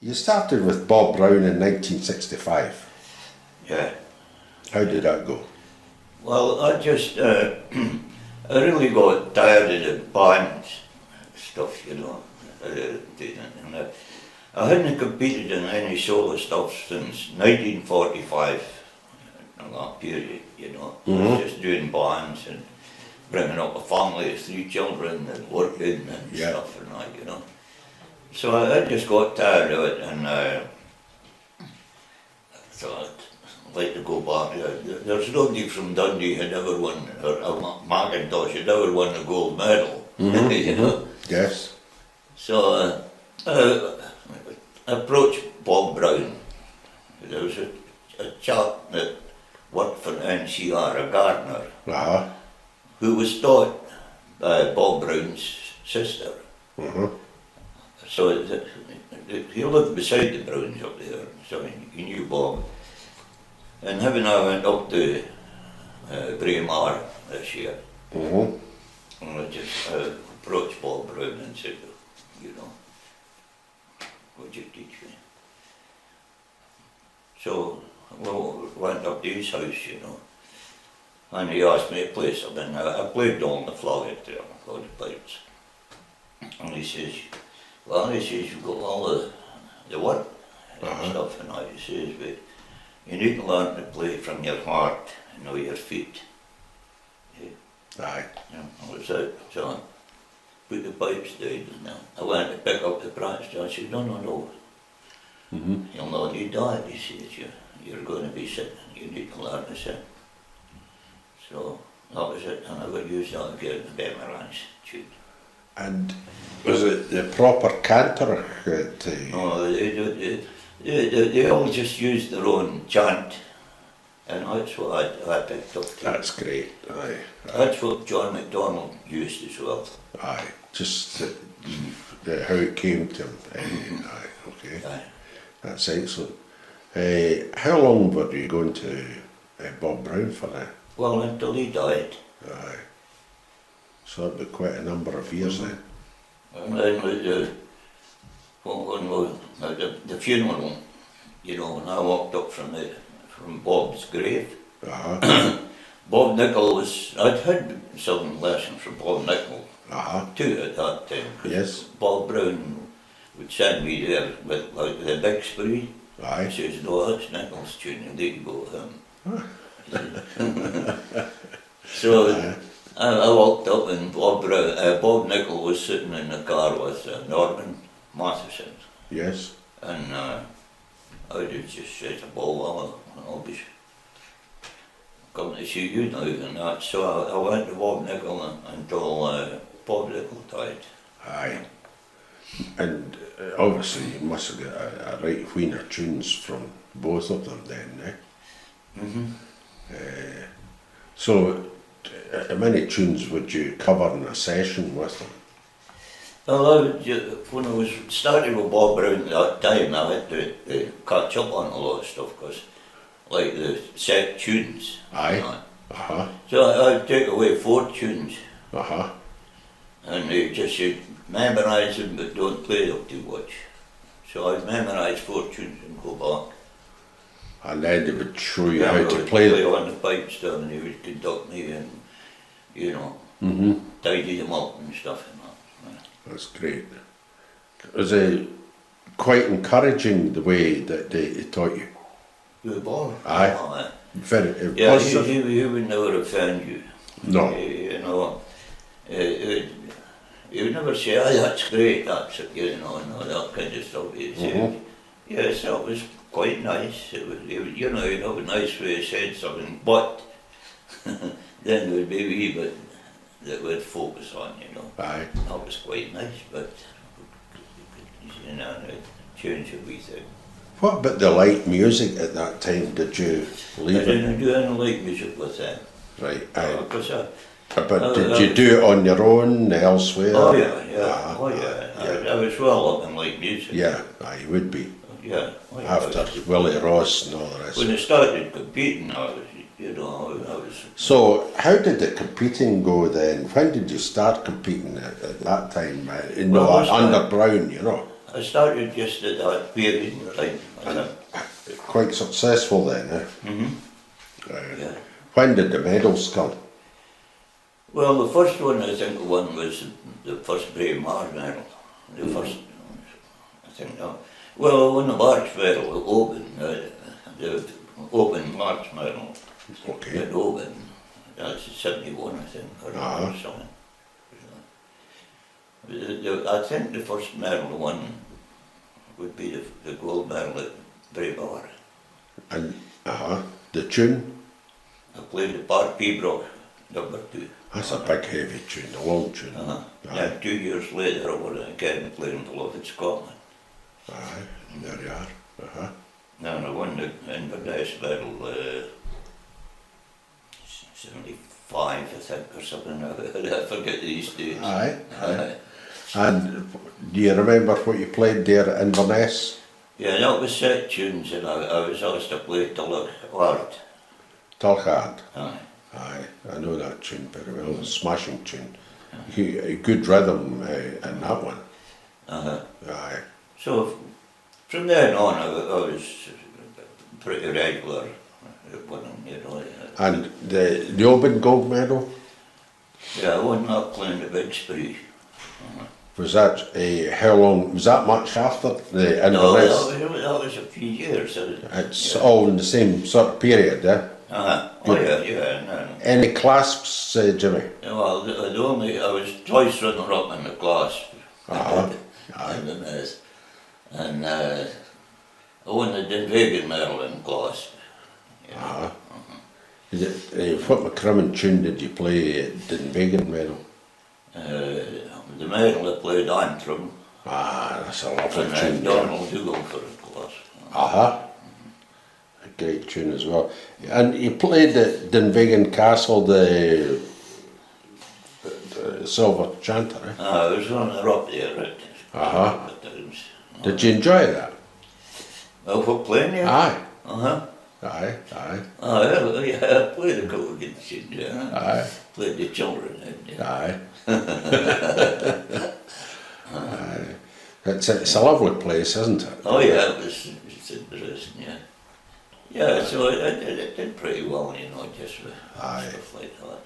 You started with Bob Brown in 1965. Yeah. How did that go? Well, I just, I really got tired of the band stuff, you know. And I hadn't competed in any solo stuff since 1945, in that period, you know. I was just doing bands and bringing up a family of 3 children and working and stuff and that, you know. So I just got tired of it, and I thought I'd like to go back. There's nobody from Dundee had ever won, or Macintosh had ever won a gold medal, you know. Yes. So I approached Bob Brown. There was a chap that worked for NCR, a gardener, who was taught by Bob Brown's sister. So he lived beside the Browns up there, so he knew Bob. And him and I went up to Braemar this year. And I just approached Bob Brown and said, you know, would you teach me? So we went up to his house, you know, and he asked me to play something. I played on the flaget there, all the pipes. And he says, well, he says, you've got all the work and stuff, and all. He says, but you need to learn to play from your heart and know your feet. Aye. Yeah, that was it. So I put the pipes down, and I went to pick up the practice. I said, no. You'll not need that. He says, you're going to be sitting, you need to learn to sit. So that was it, and I would use that again to memorize tune. And was it the proper cantor? No, they all just used their own chant, and that's what I picked up to. That's great, aye. That's what John MacDonald used as well. Aye, just how it came to him. Aye, okay. Aye. That's excellent. How long were you going to Bob Brown for that? Well, until he died. Aye. So that'd be quite a number of years then. And then the funeral, you know, when I walked up from Bob's grave, Bob Nichol I'd had some lessons from Bob Nichol, too, at that time. Yes. Bob Brown would send me there with like the big spree. Aye. He says, no, that's Nichol's tune, you need to go with him. So I walked up, and Bob Nichol was sitting in the car with Norman Matheson. Yes. And I just said to Bob, well, I'll be coming to see you now and that. So I went to Bob Nichol until Bob Nichol died. Aye. And obviously you must have got a right wheen of tunes from both of them then, so how many tunes would you cover in a session with them? Well, when I was starting with Bob Brown at that time, I had to catch up on a lot of stuff, because like the set tunes. Aye. So I'd take away 4 tunes, and they just said, memorise them but don't play them too much. So I'd memorise 4 tunes and go back. And then they would show you how to play them. On the pipes down, and he would conduct me and, you know, tidy them up and stuff and that. That's great. Was it quite encouraging the way that they taught you? You were born? Aye. Very yeah, positive. he would never offend you. No. You know, he would never say, oh, that's great, that's it, you know, and all that kind of stuff. He'd say, yes, that was quite nice. It was, you know, you'd have a nice way of saying something, but then there would be a wee bit that we'd focus on, you know. Aye. That was quite nice, but, you know, it changed a wee thing. What about the light music at that time? Did you leave I didn't do any light music with them. Right, aye. Because But did you do it on your own elsewhere? Oh yeah. I was well up in light music. Yeah, you would be. Yeah. After Willie Ross and all the rest. When I started competing, I was, you know, I was. So, how did the competing go then? When did you start competing at that time? Well, Under Brown, you know? I started just at that period in time. Quite successful then, eh? Yeah. When did the medals come? Well, the first one I think won was the first Bray Mars medal. The first, I think no. Well, I won the March medal, the Open March medal Okay. at Open. That's 71, I think, or something. I think the first medal I won would be the gold medal at Bray Mars. And the tune? I played the Park Peabrook, number 2. That's a big heavy tune, a long tune. Then 2 years later I won it again playing Beloved Scotland. Aye, there you are. Then I won the Inverness medal 75, I think, or something. I forget these days. Aye. And do you remember what you played there at Inverness? Yeah, that was set tunes, and I was asked to play Tullochard. Tullochard. Aye. Aye, I know that tune very well. A smashing tune. A good rhythm in that one. Aye. So from then on, I was pretty regular at winning, you know. And the Open gold medal, Yeah, I won that playing the big spree. was that how long, was that much after the No, Inverness? that was a few years. It's all in the same sort of period, eh? Oh yeah, no. Any clasps, Jimmy? Well, I was twice runner up in the class. In the mess. And I won the Dunvegan medal in class. Is it, what McCrimmon tune did you play at Dunvegan medal? The medal I played Antrim. That's a lovely And tune. Donald Dougal for the class. A great tune as well. And you played at Dunvegan Castle, the Silver Chanter, eh? I was runner up there at times. Did you enjoy that? Well, for playing there? Aye. Aye, Aye. I played a couple of good tunes, yeah. Aye. Played the children, yeah. Aye. Aye. It's a lovely place, isn't it? Oh yeah, it's interesting, yeah. Yeah, so I did pretty well, you know, just with Aye. stuff like that.